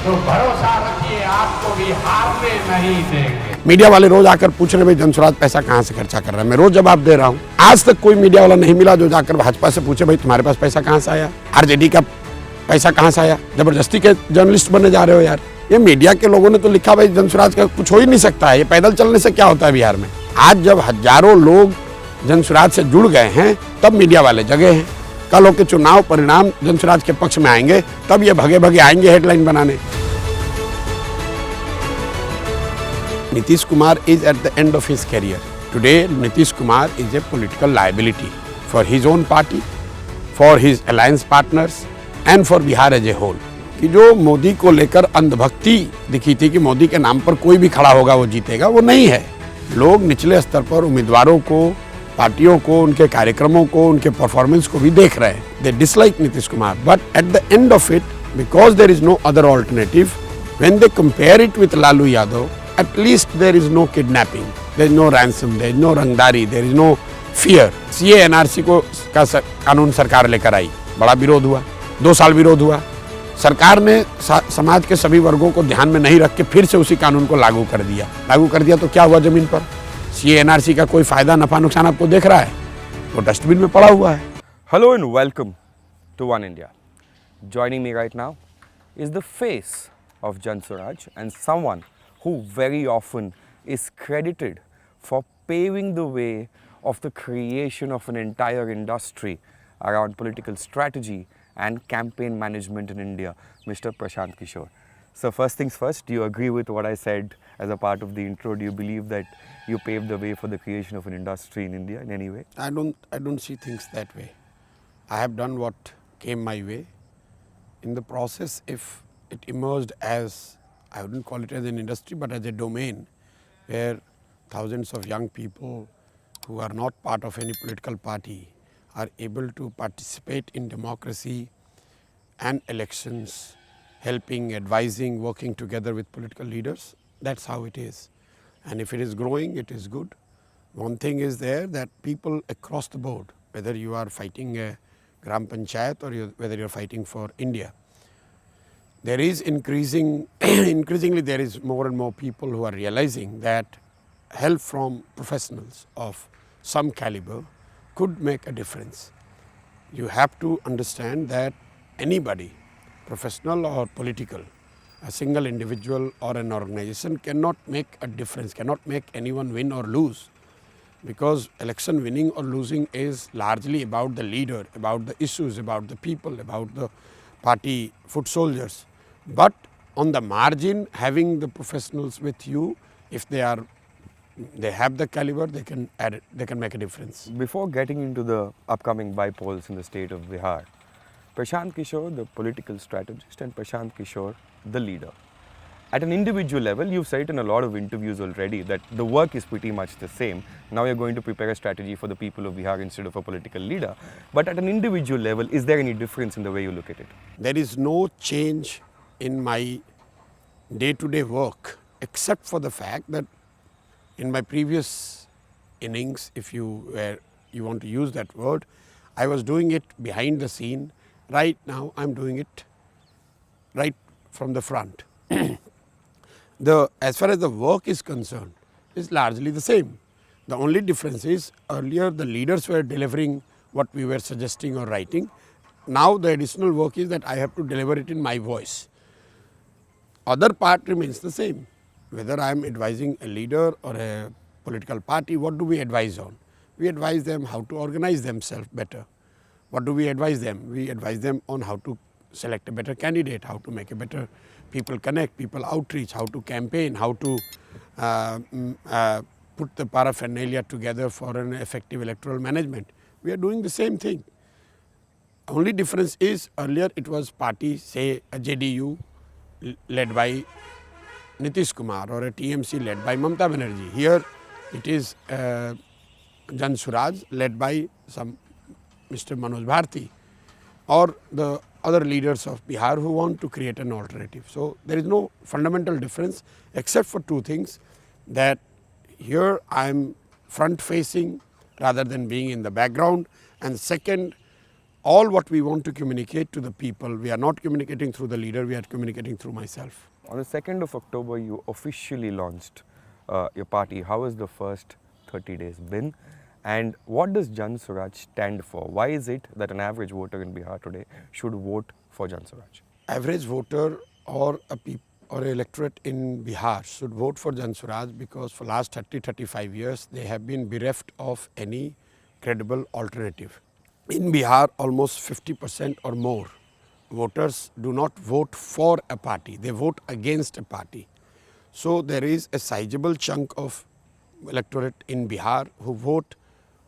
तो भरोसा रखिए आपको भी हारने नहीं देंगे। मीडिया वाले रोज आकर पूछ रहे भाई जनसुराज पैसा कहाँ से खर्चा कर रहा है। मैं रोज जवाब दे रहा हूँ। आज तक कोई मीडिया वाला नहीं मिला जो जाकर भाजपा से पूछे भाई तुम्हारे पास पैसा कहाँ से आया, आरजेडी का पैसा कहाँ से आया। जबरदस्ती के जर्नलिस्ट बनने जा रहे हो यार। ये मीडिया के लोगों ने तो लिखा भाई जनसुराज का कुछ हो ही नहीं सकता है, ये पैदल चलने से क्या होता है बिहार में। आज जब हजारों लोग जनसुराज से जुड़ गए हैं तब मीडिया वाले जगे हैं। कल के चुनाव परिणाम जनसुराज के पक्ष में आएंगे तब ये भगे भगे आएंगे हेडलाइन बनाने। Nitish Kumar is at the end of his career. Today, Nitish Kumar is a political liability for his own party, for his alliance partners and for Bihar as a whole. कि जो मोदी को लेकर अंधभक्ति दिखी थी कि मोदी के नाम पर कोई भी खड़ा होगा वो जीतेगा, वो नहीं है। लोग निचले स्तर पर उम्मीदवारों को, पार्टियों को, उनके कार्यक्रमों को, उनके परफॉर्मेंस को भी देख रहे हैं। They dislike Nitish Kumar, but at the end of it, because there is no other alternative, when they compare it with Lalu Yadav, at least there is no kidnapping, there is no ransom, there is no rangdari, there is no fear. CA NRC को का कानून सरकार लेकर आई, बड़ा विरोध हुआ, 2 साल विरोध हुआ। सरकार ने समाज के सभी वर्गों को ध्यान में नहीं रख के फिर से उसी कानून को लागू कर दिया तो क्या हुआ जमीन पर। CA NRC का कोई फायदा नफा नुकसान आपको देख रहा है, वो डस्टबिन में पड़ा हुआ है। Hello and welcome to One India. Joining me right now is the face of Jansuraj and someone who very often is credited for paving the way of the creation of an entire industry around political strategy and campaign management in India, Mr. Prashant Kishore. So first things first, do you agree with what I said as a part of the intro? Do you believe that you paved the way for the creation of an industry in India in any way? I don't see things that way. I have done what came my way. In the process, if it emerged as, I wouldn't call it as an industry, but as a domain where thousands of young people who are not part of any political party are able to participate in democracy and elections, helping, advising, working together with political leaders. That's how it is. And if it is growing, it is good. One thing is there that people across the board, whether you are fighting a Gram Panchayat or whether you are fighting for India, there is increasingly there is more and more people who are realizing that help from professionals of some caliber could make a difference. You have to understand that anybody, professional or political, a single individual or an organization cannot make a difference, cannot make anyone win or lose, because election winning or losing is largely about the leader, about the issues, about the people, about the party foot soldiers. But on the margin, having the professionals with you, if they have the caliber, they can add it, they can make a difference. Before getting into the upcoming by-polls in the state of Bihar, Prashant Kishore, the political strategist, and Prashant Kishore, the leader. At an individual level, you've said in a lot of interviews already that the work is pretty much the same. Now you're going to prepare a strategy for the people of Bihar instead of a political leader. But at an individual level, is there any difference in the way you look at it? There is no change in my day-to-day work, except for the fact that in my previous innings, if you want to use that word, I was doing it behind the scene. Right now, I'm doing it right from the front. As far as the work is concerned, is largely the same. The only difference is earlier the leaders were delivering what we were suggesting or writing. Now the additional work is that I have to deliver it in my voice. Other part remains the same. Whether I am advising a leader or a political party, what do we advise on? We advise them how to organize themselves better. What do we advise them? We advise them on how to select a better candidate, how to make a better people connect, people outreach, how to campaign, how to put the paraphernalia together for an effective electoral management. We are doing the same thing. Only difference is earlier it was party, say a JDU led by Nitish Kumar or a TMC led by Mamata Banerjee. Here it is Jansuraj led by some Mr. Manoj Bharti or the other leaders of Bihar who want to create an alternative. So there is no fundamental difference except for two things, that here I am front facing rather than being in the background, and second, all what we want to communicate to the people, we are not communicating through the leader, we are communicating through myself. On the 2nd of October, you officially launched your party. How has the first 30 days been? And what does Jan Swaraj stand for? Why is it that an average voter in Bihar today should vote for Jan Swaraj? Average voter or or electorate in Bihar should vote for Jan Swaraj because for last 30-35 years they have been bereft of any credible alternative. In Bihar, almost 50% or more voters do not vote for a party, they vote against a party. So there is a sizable chunk of electorate in Bihar who vote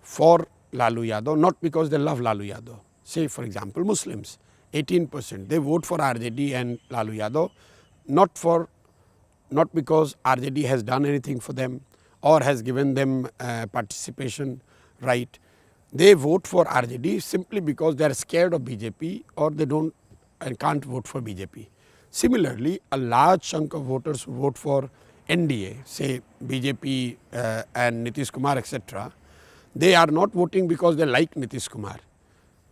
for Lalu Yadav, not because they love Lalu Yadav. Say for example Muslims, 18%, they vote for RJD and Lalu Yadav, not because RJD has done anything for them or has given them participation right. They vote for RJD simply because they are scared of BJP or they don't and can't vote for BJP. Similarly, a large chunk of voters who vote for NDA, say BJP and Nitish Kumar, etc., they are not voting because they like Nitish Kumar.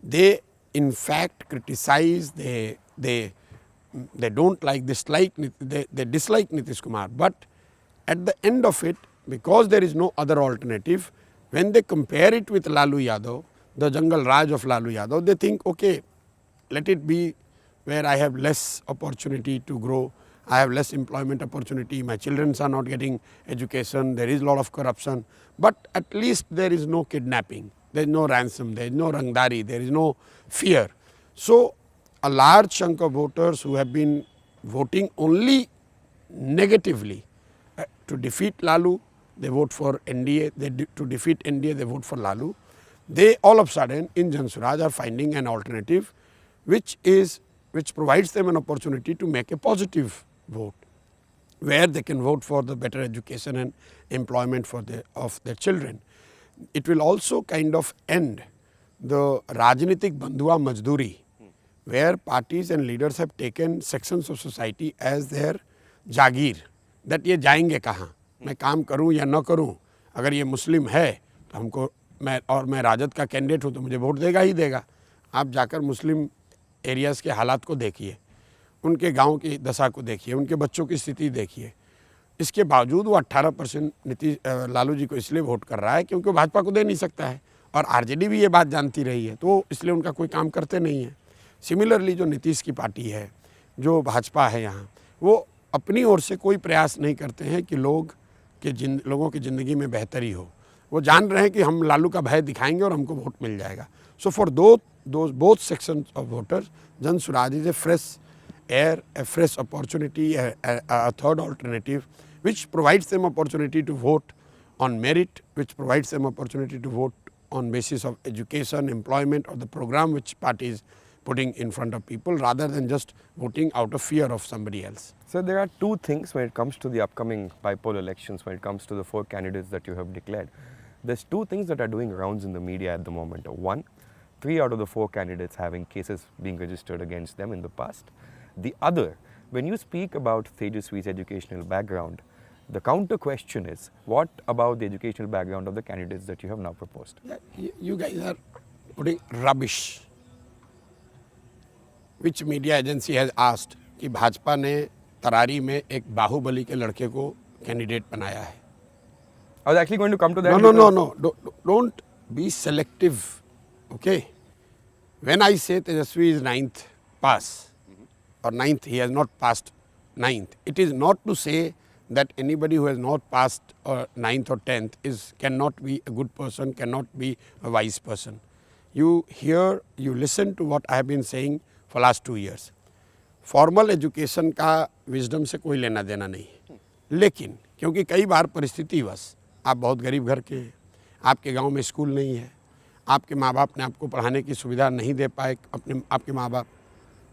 They in fact criticize, they don't like, dislike, they dislike Nitish Kumar. But at the end of it, because there is no other alternative, when they compare it with Lalu Yadav, the Jungle Raj of Lalu Yadav, they think, okay, let it be where I have less opportunity to grow, I have less employment opportunity, my children are not getting education, there is a lot of corruption, but at least there is no kidnapping, there is no ransom, there is no rangdari, there is no fear. So a large chunk of voters who have been voting only negatively to defeat Lalu, they vote for NDA, to defeat NDA, they vote for Lalu. They all of a sudden in Jan Swaraj are finding an alternative which provides them an opportunity to make a positive vote, where they can vote for the better education and employment of their children. It will also kind of end the Rajnitik Bandhua Majduri, where parties and leaders have taken sections of society as their Jagir, that ये जाएंगे कहाँ, मैं काम करूँ या न करूँ, अगर ये मुस्लिम है तो हमको मैं राजद का कैंडिडेट हूँ तो मुझे वोट देगा ही देगा. आप जाकर मुस्लिम एरियाज़ के हालात को देखिए, उनके गांव की दशा को देखिए, उनके बच्चों की स्थिति देखिए. इसके बावजूद वो 18% लालू जी को इसलिए वोट कर रहा है क्योंकि वो भाजपा को दे नहीं सकता है और आरजेडी भी ये बात जानती रही है, तो इसलिए उनका कोई काम करते नहीं है. सिमिलरली जो नीतीश की पार्टी है, जो भाजपा है यहाँ, वो अपनी ओर से कोई प्रयास नहीं करते हैं कि लोगों की ज़िंदगी में बेहतरी हो. वो जान रहे हैं कि हम लालू का भय दिखाएंगे और हमको वोट मिल जाएगा. So for both sections of voters, Jan Swaraj is a fresh air, a fresh opportunity, a third alternative which provides them opportunity to vote on merit, which provides them opportunity to vote on basis of education, employment or the program which party is putting in front of people rather than just voting out of fear of somebody else. So there are two things when it comes to the upcoming bipolar elections, when it comes to the 4 candidates that you have declared. There's 2 things that are doing rounds in the media at the moment. One, 3 out of the 4 candidates having cases being registered against them in the past. The other, when you speak about Tejaswi's educational background, the counter question is, what about the educational background of the candidates that you have now proposed? You guys are putting rubbish. Which media agency has asked कि भाजपा ने तरारी में एक बाहुबली के लड़के को candidate बनाया है? I was actually going to come to that. No. Don't be selective. Okay. When I say Tejaswi is 9th pass or 9th, he has not passed 9th. It is not to say that anybody who has not passed 9th or 10th cannot be a good person, cannot be a wise person. You hear, you listen to what I have been saying for last 2 years. Formal education का wisdom से कोई लेना देना नहीं है, लेकिन क्योंकि कई बार परिस्थितिवश आप बहुत गरीब घर के हैं, आपके गांव में स्कूल नहीं है, आपके माँ बाप ने आपको पढ़ाने की सुविधा नहीं दे पाए आपके माँ बाप,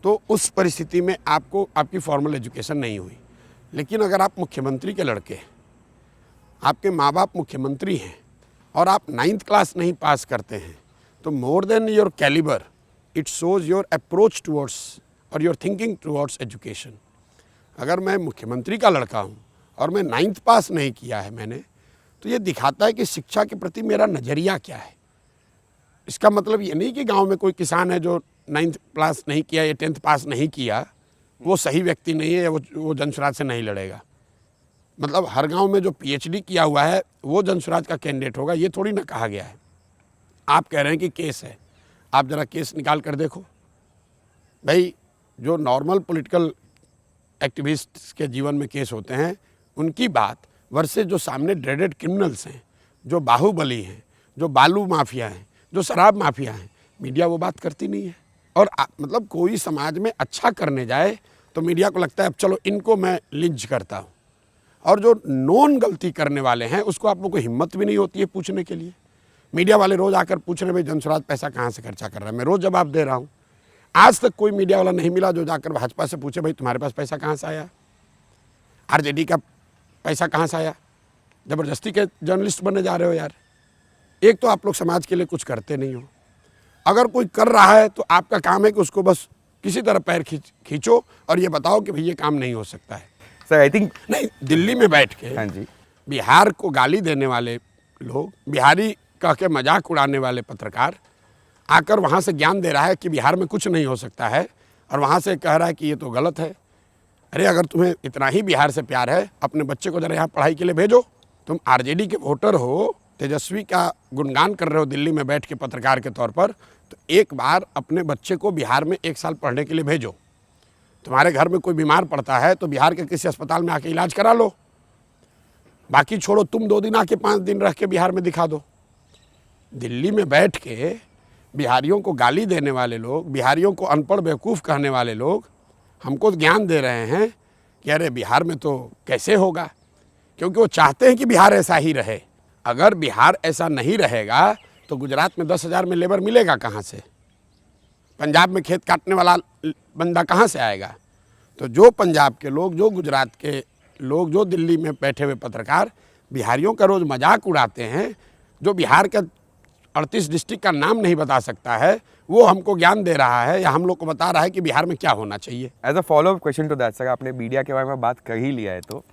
तो उस परिस्थिति में आपकी फॉर्मल एजुकेशन नहीं हुई. लेकिन अगर आप मुख्यमंत्री के लड़के हैं, आपके माँ बाप मुख्यमंत्री हैं और आप 9th क्लास नहीं पास करते हैं, तो more than your calibre it shows your approach towards और योर थिंकिंग टुवर्ड्स एजुकेशन. अगर मैं मुख्यमंत्री का लड़का हूँ और मैं 9th पास नहीं किया है मैंने, तो ये दिखाता है कि शिक्षा के प्रति मेरा नज़रिया क्या है. इसका मतलब ये नहीं कि गांव में कोई किसान है जो 9th पास नहीं किया या 10th पास नहीं किया वो सही व्यक्ति नहीं है या वो जनसुराज से नहीं लड़ेगा। मतलब हर गांव में जो PhD किया हुआ है वो जनसुराज का कैंडिडेट होगा, ये थोड़ी ना कहा गया है। आप कह रहे हैं कि केस है, आप ज़रा केस निकाल कर देखो भाई। जो नॉर्मल पॉलिटिकल एक्टिविस्ट के जीवन में केस होते हैं उनकी बात वर्सेस जो सामने ड्रेडेड क्रिमिनल्स हैं, जो बाहुबली हैं, जो बालू माफिया हैं, जो शराब माफिया हैं, मीडिया वो बात करती नहीं है। और मतलब कोई समाज में अच्छा करने जाए तो मीडिया को लगता है अब चलो इनको मैं लिंच करता हूँ, और जो नॉन गलती करने वाले हैं उसको आप लोग को हिम्मत भी नहीं होती है पूछने के लिए। मीडिया वाले रोज़ आकर पूछ रहे भाई जनसुराज पैसा कहाँ से खर्चा कर रहा है, मैं रोज़ जवाब दे रहा हूँ। आज तक कोई मीडिया वाला नहीं मिला जो जाकर भाजपा से पूछे भाई तुम्हारे पास पैसा कहाँ से आया, RJD का पैसा कहाँ से आया। ज़बरदस्ती के जर्नलिस्ट बनने जा रहे हो यार। एक तो आप लोग समाज के लिए कुछ करते नहीं हो, अगर कोई कर रहा है तो आपका काम है कि उसको बस किसी तरह पैर खींचो और ये बताओ कि भाई ये काम नहीं हो सकता है। सर आई थिंक नहीं, दिल्ली में बैठ के हाँ जी, बिहार को गाली देने वाले लोग, बिहारी कह के मजाक उड़ाने वाले पत्रकार आकर वहाँ से ज्ञान दे रहा है कि बिहार में कुछ नहीं हो सकता है, और वहाँ से कह रहा है कि ये तो गलत है। अरे अगर तुम्हें इतना ही बिहार से प्यार है, अपने बच्चे को ज़रा यहाँ पढ़ाई के लिए भेजो। तुम RJD के वोटर हो, तेजस्वी का गुणगान कर रहे हो दिल्ली में बैठ के पत्रकार के तौर पर, तो एक बार अपने बच्चे को बिहार में 1 साल पढ़ने के लिए भेजो। तुम्हारे घर में कोई बीमार पड़ता है तो बिहार के किसी अस्पताल में आके इलाज करा लो, बाकी छोड़ो तुम 2 दिन आके 5 दिन रह के बिहार में दिखा दो। दिल्ली में बैठ के बिहारियों को गाली देने वाले लोग, बिहारियों को अनपढ़ बेवकूफ़ कहने वाले लोग हमको ज्ञान दे रहे हैं कि अरे बिहार में तो कैसे होगा, क्योंकि वो चाहते हैं कि बिहार ऐसा ही रहे। अगर बिहार ऐसा नहीं रहेगा तो गुजरात में 10,000 में लेबर मिलेगा कहाँ से, पंजाब में खेत काटने वाला बंदा कहाँ से आएगा। तो जो पंजाब के लोग, जो गुजरात के लोग, जो दिल्ली में बैठे हुए पत्रकार बिहारियों का रोज़ मजाक उड़ाते हैं, जो बिहार का 38 डिस्ट्रिक्ट का नाम नहीं बता सकता है, वो हमको ज्ञान दे रहा है या हम लोग को बता रहा है कि बिहार में क्या होना चाहिए। As a follow up question to that sir, आपने मीडिया के बारे में बात कर ही लिया है, तो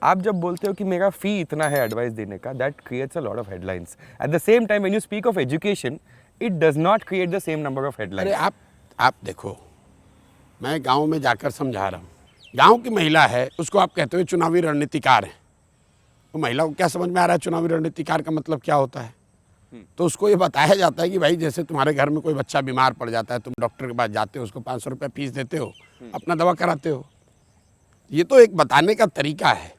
आप जब बोलते हो कि मेरा फी इतना है एडवाइस देने का, that creates a lot of headlines. At the same time when you speak of education, it does not create the same number of headlines. अरे आप देखो, मैं गाँव में जाकर समझा रहा हूँ, गाँव की महिला है उसको आप कहते हो चुनावी रणनीतिकार है। वो महिला को क्या समझ में आ रहा है चुनावी रणनीतिकार का मतलब क्या होता है? तो उसको ये बताया जाता है कि भाई जैसे तुम्हारे घर में कोई बच्चा बीमार पड़ जाता है, तुम डॉक्टर के पास जाते हो, उसको 500 रुपये फीस देते हो, अपना दवा कराते हो। ये तो एक बताने का तरीका है।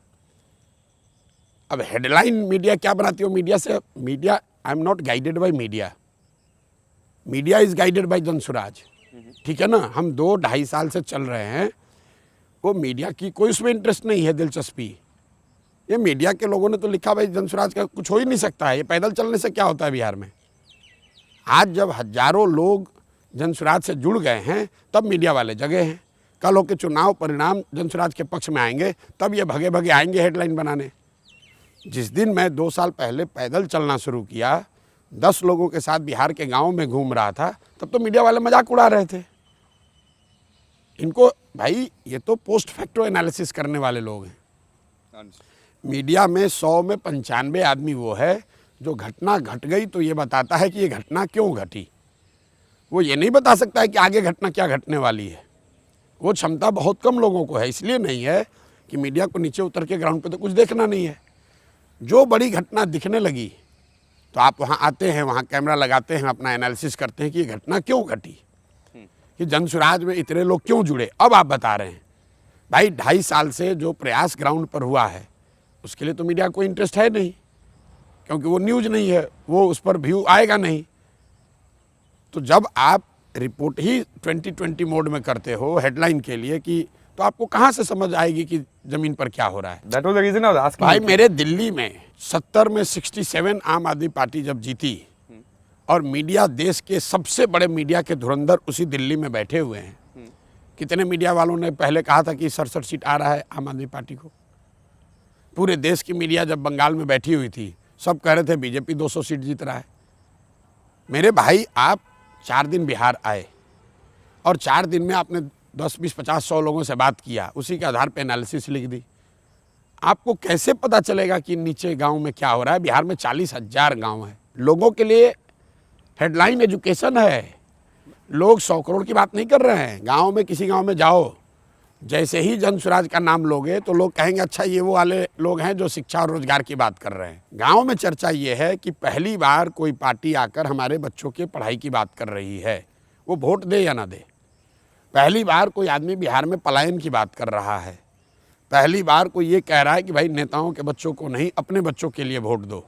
अब हेडलाइन मीडिया क्या बनाती हो, मीडिया से, media, I am not guided by media, media is guided by Jan Suraaj. ठीक है ना, हम 2-2.5 साल से चल रहे हैं, वो मीडिया की कोई उसमें इंटरेस्ट नहीं है, दिलचस्पी। ये मीडिया के लोगों ने तो लिखा भाई जनसुराज का कुछ हो ही नहीं सकता है, ये पैदल चलने से क्या होता है बिहार में। आज जब हजारों लोग जनसुराज से जुड़ गए हैं तब मीडिया वाले जगह हैं। कल होकर चुनाव परिणाम जनसुराज के पक्ष में आएंगे तब ये भगे भगे आएंगे हेडलाइन बनाने। जिस दिन मैं 2 साल पहले पैदल चलना शुरू किया, 10 लोगों के साथ बिहार के गाँव में घूम रहा था, तब तो मीडिया वाले मजाक उड़ा रहे थे। इनको भाई ये तो पोस्ट फैक्टो एनालिसिस करने वाले लोग हैं। मीडिया में 100 में 95 आदमी वो है जो घटना घट गई तो ये बताता है कि ये घटना क्यों घटी। वो ये नहीं बता सकता है कि आगे घटना क्या घटने वाली है। वो क्षमता बहुत कम लोगों को है, इसलिए नहीं है कि मीडिया को नीचे उतर के ग्राउंड पे तो कुछ देखना नहीं है। जो बड़ी घटना दिखने लगी तो आप वहाँ आते हैं, वहाँ कैमरा लगाते हैं, अपना एनालिसिस करते हैं कि ये घटना क्यों घटी, कि जनसुराज में इतने लोग क्यों जुड़े। अब आप बता रहे हैं भाई 2.5 साल से जो प्रयास ग्राउंड पर हुआ है उसके लिए तो मीडिया को इंटरेस्ट है नहीं, क्योंकि वो न्यूज़ नहीं है, वो उस पर व्यू आएगा नहीं। तो जब आप रिपोर्ट ही 2020 मोड में करते हो हेडलाइन के लिए कि, तो आपको कहाँ से समझ आएगी कि ज़मीन पर क्या हो रहा है। That was the reason I was asking. भाई मेरे दिल्ली में 70 में 67 आम आदमी पार्टी जब जीती और मीडिया, देश के सबसे बड़े मीडिया के धुरंधर उसी दिल्ली में बैठे हुए हैं। कितने मीडिया वालों ने पहले कहा था कि 67 सीट आ रहा है आम आदमी पार्टी को। पूरे देश की मीडिया जब बंगाल में बैठी हुई थी सब कह रहे थे बीजेपी 200 सीट जीत रहा है। मेरे भाई आप 4 दिन बिहार आए और 4 दिन में आपने 10, 20, 50, 100 लोगों से बात किया, उसी के आधार पर एनालिसिस लिख दी। आपको कैसे पता चलेगा कि नीचे गांव में क्या हो रहा है। बिहार में 40,000 गांव है। लोगों के लिए हेडलाइन एजुकेशन है। लोग 100 करोड़ की बात नहीं कर रहे हैं। गांव में किसी गांव में जाओ, जैसे ही जन स्वराज का नाम लोगे तो लोग कहेंगे अच्छा ये वो वाले लोग हैं जो शिक्षा और रोजगार की बात कर रहे हैं। गांव में चर्चा ये है कि पहली बार कोई पार्टी आकर हमारे बच्चों के पढ़ाई की बात कर रही है, वो वोट दे या ना दे। पहली बार कोई आदमी बिहार में पलायन की बात कर रहा है। पहली बार कोई ये कह रहा है कि भाई नेताओं के बच्चों को नहीं, अपने बच्चों के लिए वोट दो।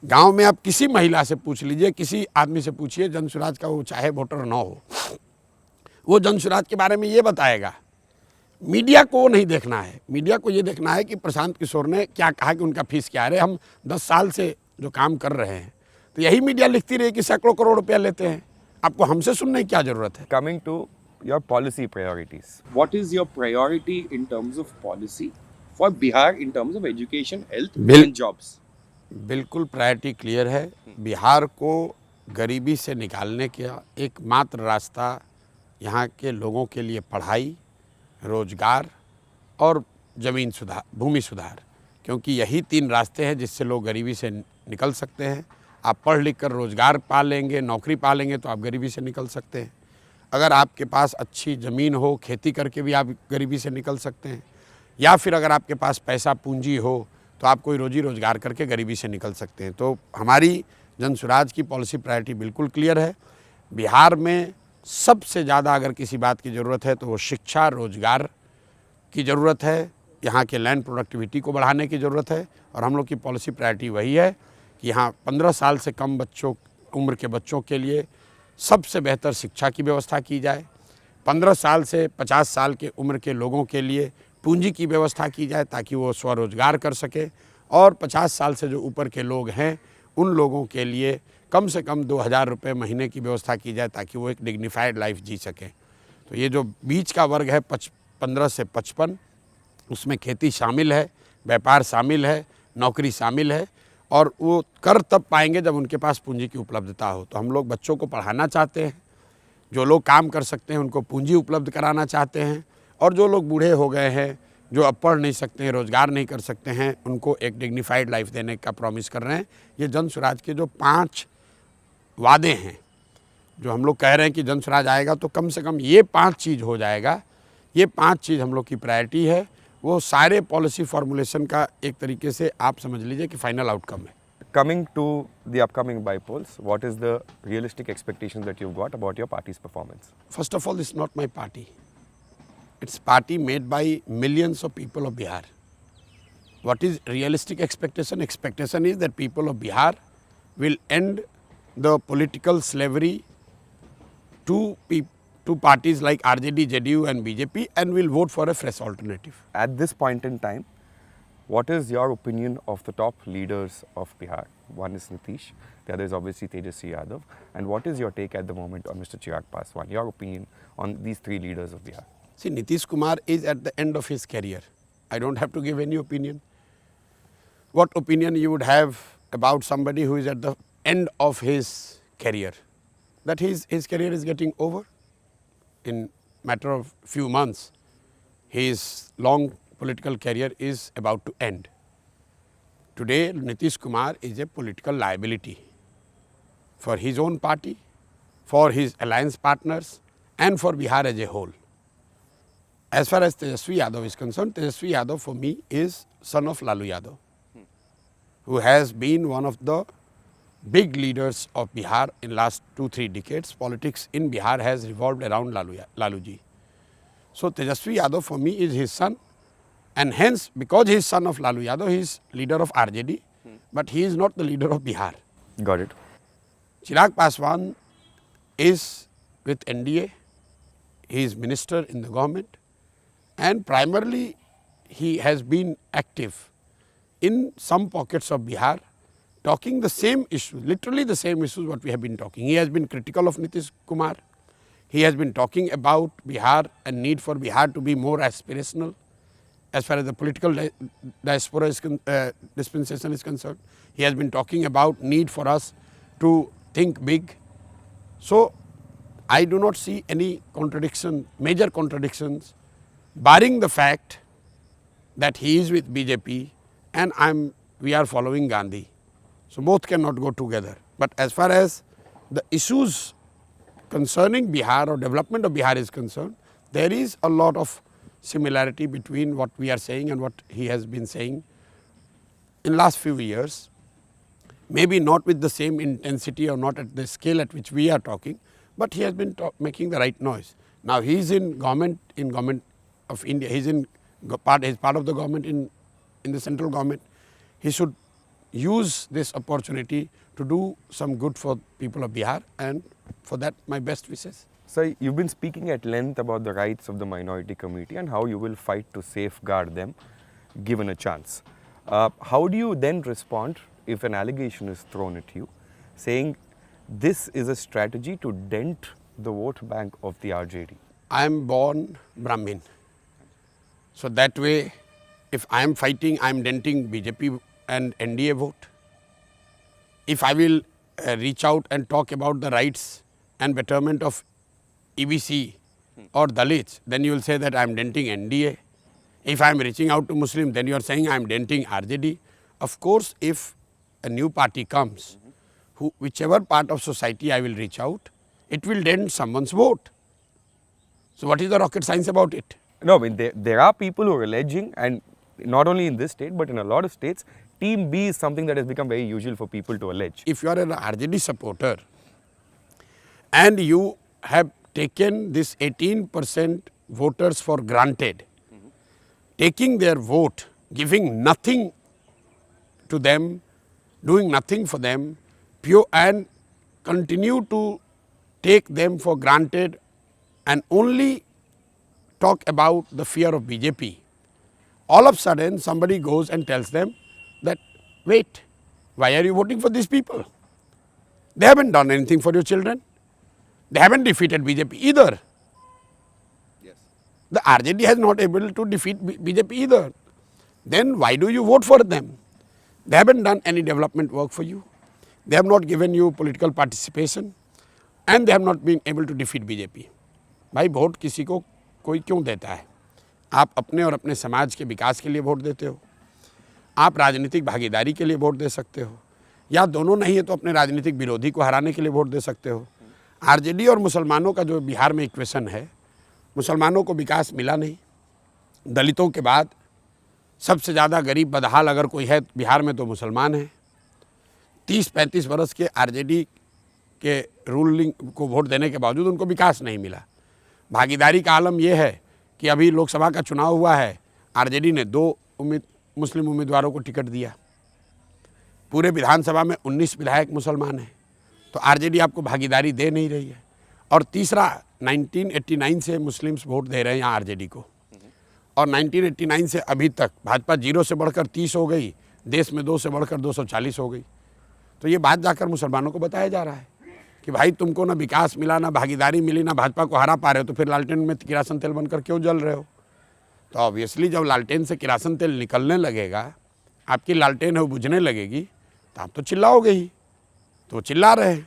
गांव में आप किसी महिला से पूछ लीजिए, किसी आदमी से पूछिए जन स्वराज का, वो चाहे वोटर ना हो, वो जन स्वराज के बारे में ये बताएगा। मीडिया को नहीं देखना है, मीडिया को ये देखना है कि प्रशांत किशोर ने क्या कहा कि उनका फीस क्या है। हम 10 साल से जो काम कर रहे हैं तो यही मीडिया लिखती रही कि सैकड़ों करोड़ रुपया लेते हैं। आपको हमसे सुनने की क्या जरूरत है? Coming to your policy priorities. What is your priority in terms of policy for Bihar in terms of education, health and jobs? बिल्कुल प्रायोरिटी क्लियर है। बिहार को गरीबी से निकालने का एकमात्र रास्ता यहाँ के लोगों के लिए पढ़ाई, रोजगार और ज़मीन सुधार, भूमि सुधार, क्योंकि यही 3 रास्ते हैं जिससे लोग गरीबी से निकल सकते हैं। आप पढ़ लिख कर रोजगार पा लेंगे, नौकरी पा लेंगे तो आप गरीबी से निकल सकते हैं। अगर आपके पास अच्छी ज़मीन हो, खेती करके भी आप गरीबी से निकल सकते हैं, या फिर अगर आपके पास पैसा पूंजी हो तो आप कोई रोजी रोजगार करके गरीबी से निकल सकते हैं। तो हमारी जन स्वराज की पॉलिसी प्रायोरिटी बिल्कुल क्लियर है। बिहार में सबसे ज़्यादा अगर किसी बात की ज़रूरत है तो वो शिक्षा, रोजगार की ज़रूरत है। यहाँ के लैंड प्रोडक्टिविटी को बढ़ाने की ज़रूरत है और हम लोग की पॉलिसी प्रायोरिटी वही है कि यहाँ 15 साल से कम उम्र के बच्चों के लिए सबसे बेहतर शिक्षा की व्यवस्था की जाए। 15 साल से 50 साल के उम्र के लोगों के लिए पूंजी की व्यवस्था की जाए ताकि वो स्वरोजगार कर सके, और 50 साल से जो ऊपर के लोग हैं उन लोगों के लिए कम से कम 2000 रुपये महीने की व्यवस्था की जाए ताकि वो एक डिग्निफाइड लाइफ जी सकें। तो ये जो बीच का वर्ग है 15 से 55, उसमें खेती शामिल है, व्यापार शामिल है, नौकरी शामिल है, और वो कर तब पाएंगे जब उनके पास पूंजी की उपलब्धता हो। तो हम लोग बच्चों को पढ़ाना चाहते हैं, जो लोग काम कर सकते हैं उनको पूंजी उपलब्ध कराना चाहते हैं, और जो लोग बूढ़े हो गए हैं, जो अब पढ़ नहीं सकते हैं, रोज़गार नहीं कर सकते हैं, उनको एक डिग्निफाइड लाइफ देने का प्रॉमिस कर रहे हैं। ये जन स्वराज के जो 5 वादे हैं, जो हम लोग कह रहे हैं कि जन स्वराज आएगा तो कम से कम ये 5 चीज़ हो जाएगा। ये 5 चीज़ हम लोग की प्रायोरिटी है। वो सारे पॉलिसी फॉर्मुलेशन का एक तरीके से आप समझ लीजिए कि फाइनल आउटकम है। Coming to the upcoming bypolls, what is the realistic expectations that you've got about your party's performance? First of all, it's not my party. It's party made by millions of people of Bihar. What is realistic expectation? Expectation is that people of Bihar will end the political slavery to parties like RJD, JDU and BJP and will vote for a fresh alternative. At this point in time, what is your opinion of the top leaders of Bihar? One is Nitish, the other is obviously Tejasvi Yadav. And what is your take at the moment on Mr. Chirag Paswan? Your opinion on these 3 leaders of Bihar? See, Nitish Kumar is at the end of his career. I don't have to give any opinion. What opinion you would have about somebody who is at the end of his career? That his career is getting over in matter of few months. His long political career is about to end. Today, Nitish Kumar is a political liability for his own party, for his alliance partners and for Bihar as a whole. As far as Tejasvi Yadav is concerned, Tejasvi Yadav for me is son of Lalu Yadav, who has been one of the big leaders of Bihar in last 2-3 decades. Politics in Bihar has revolved around Laluji. So Tejasvi Yadav for me is his son, and hence because he is son of Lalu Yadav, he is leader of RJD, but he is not the leader of Bihar. Got it. Chirag Paswan is with NDA, he is minister in the government, and primarily he has been active in some pockets of Bihar, talking the same issues, literally the same issues what we have been talking. He has been critical of Nitish Kumar. He has been talking about Bihar and need for Bihar to be more aspirational as far as the political diaspora is dispensation is concerned. He has been talking about need for us to think big. So I do not see any contradiction, major contradictions, barring the fact that he is with BJP and we are following Gandhi. So both cannot go together. But as far as the issues concerning Bihar or development of Bihar is concerned, there is a lot of similarity between what we are saying and what he has been saying in last few years. Maybe not with the same intensity or not at the scale at which we are talking, but he has been making the right noise. Now he is in government of India. He is part of the government in the central government. He should use this opportunity to do some good for people of Bihar, and for that my best wishes. Sir, you've been speaking at length about the rights of the minority community and how you will fight to safeguard them given a chance. How do you then respond if an allegation is thrown at you saying this is a strategy to dent the vote bank of the RJD? I am born Brahmin. So that way, if I am fighting, I am denting BJP and NDA vote. If I will reach out and talk about the rights and betterment of EBC or Dalits, then you will say that I am denting NDA. If I am reaching out to Muslim, then you are saying I am denting RJD. Of course, if a new party comes, whichever part of society I will reach out, it will dent someone's vote. So what is the rocket science about it? No, I mean, there are people who are alleging, and not only in this state, but in a lot of states, Team B is something that has become very usual for people to allege. If you are an RJD supporter and you have taken this 18% voters for granted, taking their vote, giving nothing to them, doing nothing for them, and continue to take them for granted and only talk about the fear of BJP, all of a sudden somebody goes and tells them that, wait, why are you voting for these people? They haven't done anything for your children. They haven't defeated BJP either. Yes. The RJD has not able to defeat BJP either. Then why do you vote for them? They haven't done any development work for you. They have not given you political participation and they have not been able to defeat BJP. भाई vote किसी को कोई क्यों देता है? आप अपने और अपने समाज के विकास के लिए वोट देते हो, आप राजनीतिक भागीदारी के लिए वोट दे सकते हो, या दोनों नहीं है तो अपने राजनीतिक विरोधी को हराने के लिए वोट दे सकते हो। आरजेडी और मुसलमानों का जो बिहार में इक्वेशन है, मुसलमानों को विकास मिला नहीं, दलितों के बाद सबसे ज़्यादा गरीब बदहाल अगर कोई है बिहार में तो मुसलमान है। 30-35 वर्ष के आरजेडी के रूलिंग को वोट देने के बावजूद उनको विकास नहीं मिला। भागीदारी का आलम यह है कि अभी लोकसभा का चुनाव हुआ है, आरजेडी ने 2 मुस्लिम उम्मीदवारों को टिकट दिया, पूरे विधानसभा में 19 विधायक मुसलमान हैं, तो आरजेडी आपको भागीदारी दे नहीं रही है। और तीसरा, 1989 से मुस्लिम्स वोट दे रहे हैं यहाँ आरजेडी को, और 1989 से अभी तक भाजपा 0 से बढ़कर 30 हो गई, देश में 2 से बढ़कर 240 हो गई। तो ये बात जाकर मुसलमानों को बताया जा रहा है कि भाई तुमको ना विकास मिला, ना भागीदारी मिली, ना भाजपा को हरा पा रहे हो, तो फिर लालटेन में किरासन तेल बनकर क्यों जल रहे हो? तो ऑब्वियसली जब लालटेन से किरासन तेल निकलने लगेगा, आपकी लालटेन है वो बुझने लगेगी, तो आप तो चिल्लाओगे ही। तो चिल्ला रहे हैं,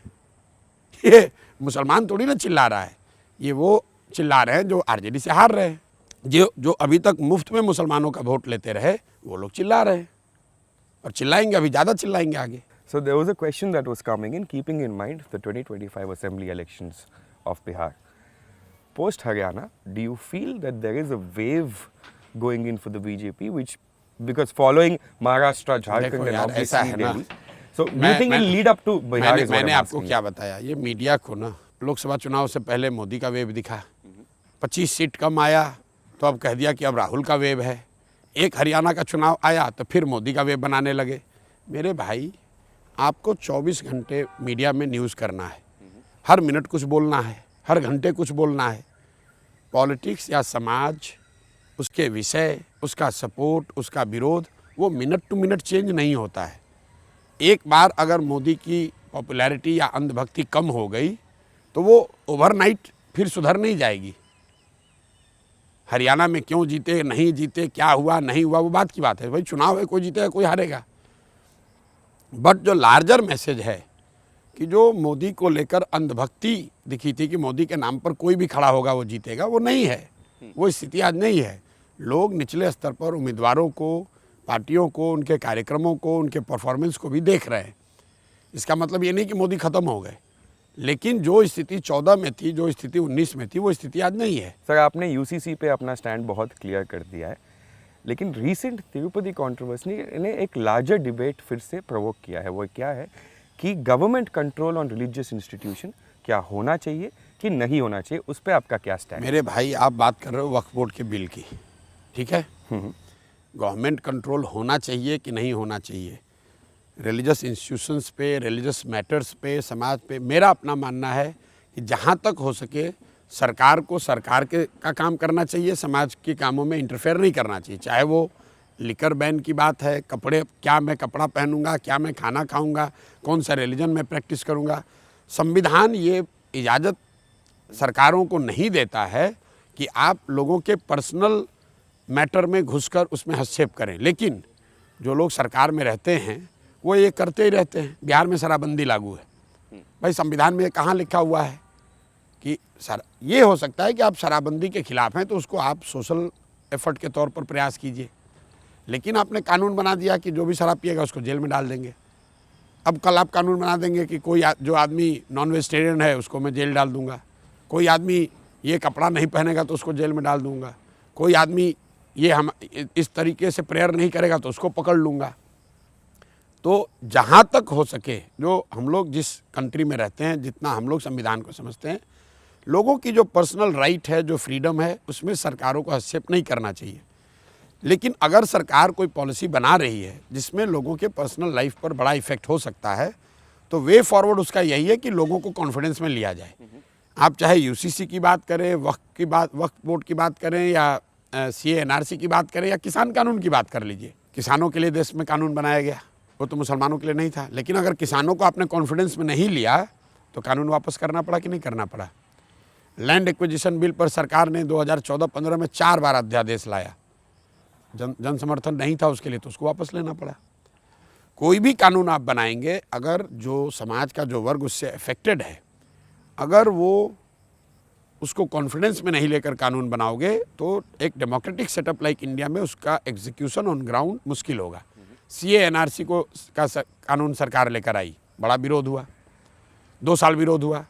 ये मुसलमान थोड़ी ना चिल्ला रहा है, ये वो चिल्ला रहे हैं जो आरजेडी से हार रहे हैं। जो अभी तक मुफ्त में मुसलमानों का वोट लेते रहे, वो लोग चिल्ला रहे हैं और चिल्लाएंगे, अभी ज़्यादा चिल्लाएंगे आगे। So there was a question that was coming in, keeping in mind the 2025 assembly elections of Bihar. Post Haryana, do you feel that there is a wave going in for the BJP, which, because following Maharashtra, Jharkhand and obviously Delhi, so do you think it will lead up to Bihar? मैंने आपको क्या बताया, ये media को ना लोकसभा चुनाव से पहले मोदी का वेव दिखा, 25 सीट कम आया तो अब कह दिया कि अब राहुल का वेव है। एक हरियाणा का चुनाव आया तो फिर मोदी का वेव बनाने लगे। मेरे भाई, आपको 24 घंटे मीडिया में न्यूज़ करना है, हर मिनट कुछ बोलना है, हर घंटे कुछ बोलना है। पॉलिटिक्स या समाज, उसके विषय, उसका सपोर्ट, उसका विरोध, वो मिनट टू मिनट चेंज नहीं होता है। एक बार अगर मोदी की पॉपुलैरिटी या अंधभक्ति कम हो गई तो वो ओवरनाइट फिर सुधर नहीं जाएगी। हरियाणा में क्यों जीते, नहीं जीते, क्या हुआ, नहीं हुआ, वो बात की बात है। भाई चुनाव है, कोई जीतेगा, कोई हारेगा। बट जो लार्जर मैसेज है कि जो मोदी को लेकर अंधभक्ति दिखी थी कि मोदी के नाम पर कोई भी खड़ा होगा वो जीतेगा, वो नहीं है। वो स्थिति आज नहीं है। लोग निचले स्तर पर उम्मीदवारों को, पार्टियों को, उनके कार्यक्रमों को, उनके परफॉर्मेंस को भी देख रहे हैं। इसका मतलब ये नहीं कि मोदी ख़त्म हो गए। लेकिन जो स्थिति 14 में थी, जो स्थिति 19 में थी, वो स्थिति आज नहीं है। सर, आपने यूसीसी पे अपना स्टैंड बहुत क्लियर कर दिया है, लेकिन रीसेंट तिरुपति कंट्रोवर्सी ने एक लार्जर डिबेट फिर से प्रोवोक किया है। वो क्या है कि government control on religious institution क्या होना चाहिए कि नहीं होना चाहिए, उस पर आपका क्या स्टैंड? मेरे भाई, आप बात कर रहे हो वक्फ बोर्ड के बिल की, ठीक है। गवर्नमेंट कंट्रोल होना चाहिए कि नहीं होना चाहिए रिलीजियस इंस्टीट्यूशंस पे, रिलीजियस मैटर्स पे, समाज पे, मेरा अपना मानना है कि जहाँ तक हो सके सरकार को सरकार का काम करना चाहिए, समाज के कामों में इंटरफेयर नहीं करना चाहिए। चाहे वो लिकर बैन की बात है, कपड़े, क्या मैं कपड़ा पहनूंगा, क्या मैं खाना खाऊंगा, कौन सा रिलीजन में प्रैक्टिस करूंगा, संविधान ये इजाज़त सरकारों को नहीं देता है कि आप लोगों के पर्सनल मैटर में घुसकर उसमें हस्तक्षेप करें। लेकिन जो लोग सरकार में रहते हैं वो ये करते ही रहते हैं। बिहार में शराबबंदी लागू है, भाई संविधान में कहाँ लिखा हुआ है कि ये हो सकता है कि आप शराबबंदी के खिलाफ हैं तो उसको आप सोशल एफर्ट के तौर पर प्रयास कीजिए, लेकिन आपने कानून बना दिया कि जो भी शराब पिएगा उसको जेल में डाल देंगे। अब कल आप कानून बना देंगे कि कोई जो आदमी नॉन वेजिटेरियन है उसको मैं जेल डाल दूंगा, कोई आदमी ये कपड़ा नहीं पहनेगा तो उसको जेल में डाल दूंगा, कोई आदमी ये हम इस तरीके से प्रेयर नहीं करेगा तो उसको पकड़ लूँगा। तो जहाँ तक हो सके, जो हम लोग जिस कंट्री में रहते हैं, जितना हम लोग संविधान को समझते हैं, लोगों की जो पर्सनल राइट है, जो फ्रीडम है, उसमें सरकारों को हस्तक्षेप नहीं करना चाहिए। लेकिन अगर सरकार कोई पॉलिसी बना रही है जिसमें लोगों के पर्सनल लाइफ पर बड़ा इफेक्ट हो सकता है, तो वे फॉरवर्ड उसका यही है कि लोगों को कॉन्फिडेंस में लिया जाए। आप चाहे यूसीसी की बात करें, वक्फ बोर्ड की बात करें, या सीए एनआरसी की बात करें, या किसान कानून की बात कर लीजिए। किसानों के लिए देश में कानून बनाया गया, वो तो मुसलमानों के लिए नहीं था। लेकिन अगर किसानों को आपने कॉन्फिडेंस में नहीं लिया तो कानून वापस करना पड़ा कि नहीं करना पड़ा। लैंड एक्विजिशन बिल पर सरकार ने 2014-15 में 4 बार अध्यादेश लाया, जन समर्थन नहीं था उसके लिए तो उसको वापस लेना पड़ा। कोई भी कानून आप बनाएंगे, अगर जो समाज का जो वर्ग उससे अफेक्टेड है, अगर वो उसको कॉन्फिडेंस में नहीं लेकर कानून बनाओगे तो एक डेमोक्रेटिक सेटअप लाइक इंडिया में उसका एग्जीक्यूशन ऑन ग्राउंड मुश्किल होगा। सीए एनआरसी को कानून सरकार लेकर आई, बड़ा विरोध हुआ, 2 साल विरोध हुआ।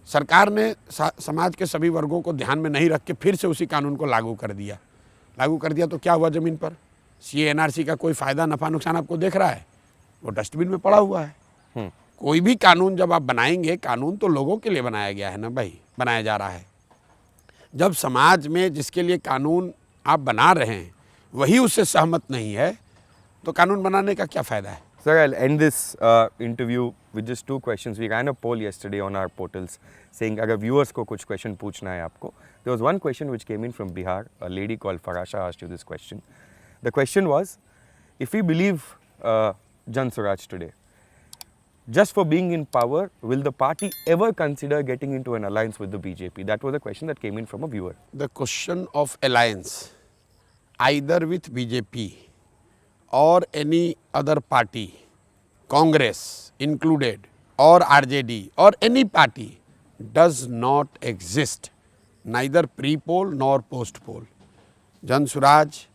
सरकार ने समाज के सभी वर्गों को ध्यान में नहीं रख के फिर से उसी कानून को लागू कर दिया तो क्या हुआ ज़मीन पर? सीए एनआरसी का कोई फ़ायदा, नफ़ा, नुकसान आपको देख रहा है? वो डस्टबिन में पड़ा हुआ है। कोई भी कानून जब आप बनाएंगे, कानून तो लोगों के लिए बनाया गया है ना भाई, बनाया जा रहा है। जब समाज में जिसके लिए कानून आप बना रहे हैं वही उससे सहमत नहीं है तो कानून बनाने का क्या फ़ायदा है? Sir, I'll end this interview with just 2 questions. We ran a poll yesterday on our portals saying अगर viewers को कुछ question पूछना है आपको. There was one question which came in from Bihar. A lady called Farasha asked you this question. The question was, if we believe Jan Swaraj today, just for being in power, will the party ever consider getting into an alliance with the BJP? That was a question that came in from a viewer. The question of alliance either with BJP or any other party, Congress included, or RJD, or any party, does not exist, neither pre-poll nor post-poll. जन स्वराज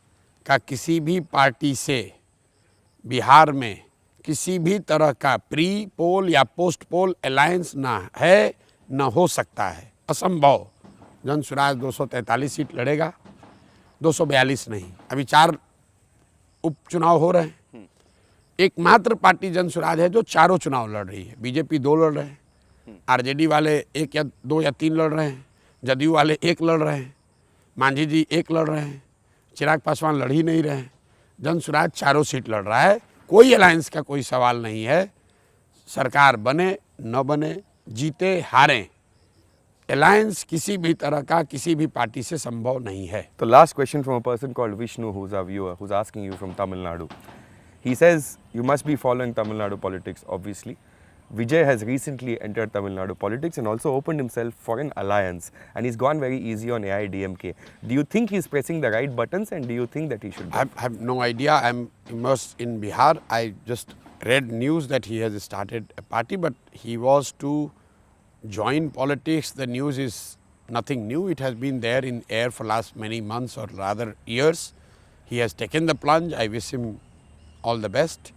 का किसी भी party से बिहार में किसी भी तरह का प्री पोल या पोस्ट पोल अलायंस ना है, ना हो सकता है, असंभव। जन स्वराज 243 सीट लड़ेगा, 242 नहीं। अभी 4 उपचुनाव हो रहे हैं। एकमात्र पार्टी जन स्वराज है जो चारों चुनाव लड़ रही है। बीजेपी 2 लड़ रहे हैं, आरजेडी वाले 1 या 2 या 3 लड़ रहे हैं, जदयू वाले 1 लड़ रहे हैं, मांझी जी 1 लड़ रहे हैं, चिराग पासवान लड़ ही नहीं रहे हैं। जन स्वराज चारों सीट लड़ रहा है। कोई अलायंस का कोई सवाल नहीं है। सरकार बने न बने, जीते हारें, अलायंस किसी भी तरह का किसी भी पार्टी से संभव नहीं है। The last question from a person called Vishnu, who's a viewer, who's asking you from Tamil Nadu. He says you must be following Tamil Nadu politics, obviously. Vijay has recently entered Tamil Nadu politics and also opened himself for an alliance, and he's gone very easy on AIDMK. Do you think he's pressing the right buttons, and do you think that he should go? I have no idea. I'm immersed in Bihar. I just read news that he has started a party, but he was to join politics. The news is nothing new. It has been there in air for last many months, or rather years. He has taken the plunge. I wish him all the best.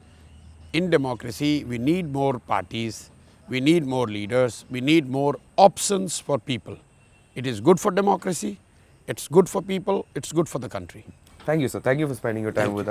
In democracy, we need more parties. We need more leaders. We need more options for people. It is good for democracy. It's good for people. It's good for the country. Thank you, sir. Thank you for spending your time with us.